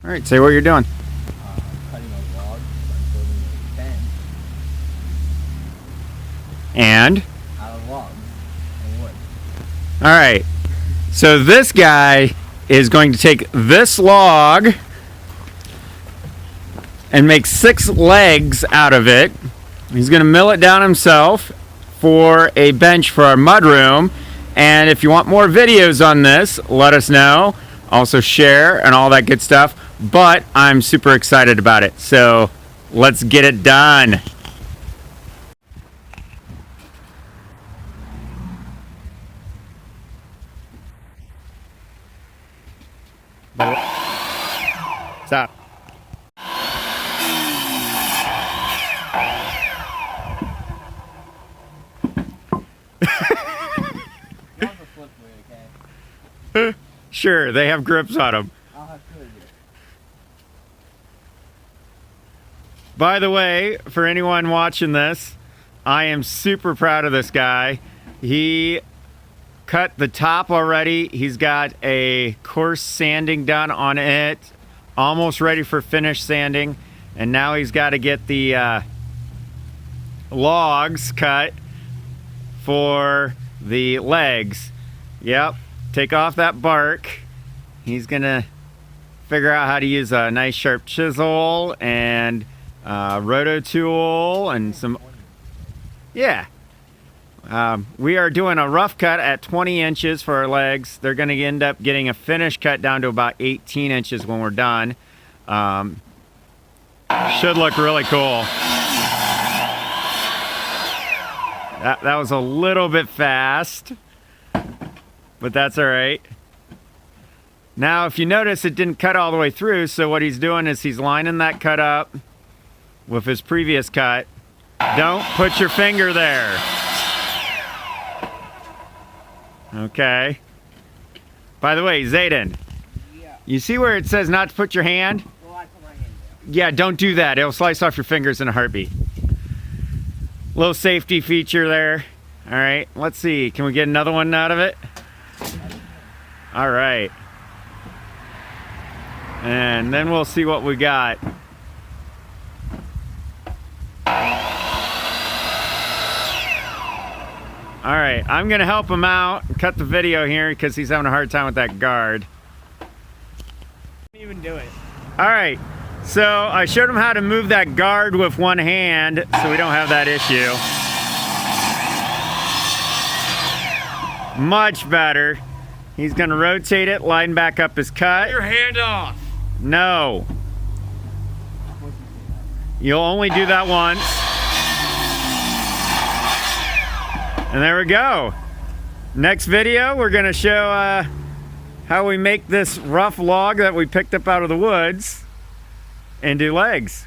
All right, say what you're doing. Cutting a log, I'm building a bench And? out of logs and wood. All right, so this guy is going to take this log and make 6 legs out of it. He's going to mill it down himself for a bench for our mudroom. And if you want more videos on this, let us know. Also share and all that good stuff. But I'm super excited about it. So let's get it done. Stop. You have a flip blade, okay? Sure, they have grips on them. I'll have to do it. By the way, for anyone watching this, I am super proud of this guy. He cut the top already. He's got a coarse sanding done on it, almost ready for finish sanding. And now he's got to get the logs cut for the legs. Yep, take off that bark. He's gonna figure out how to use a nice sharp chisel and roto tool and some, yeah. We are doing a rough cut at 20 inches for our legs. They're going to end up getting a finish cut down to about 18 inches when we're done. Should look really cool. That was a little bit fast, but that's all right. Now, if you notice, it didn't cut all the way through, so what he's doing is he's lining that cut up with his previous cut. Don't put your finger there. Okay. By the way, Zayden, Yeah. you see where it says not to put your hand? Well, I put my hand down. Yeah, don't do that. It'll slice off your fingers in a heartbeat. Little safety feature there. All right, let's see. Can we get another one out of it? All right. And then we'll see what we got. All right, I'm gonna help him out and cut the video here because he's having a hard time with that guard. Can't even do it. All right, so I showed him how to move that guard with one hand so we don't have that issue. Much better. He's gonna rotate it, line back up his cut. Get your hand off. No. You'll only do that once. And there we go. Next video, we're gonna show how we make this rough log that we picked up out of the woods into legs.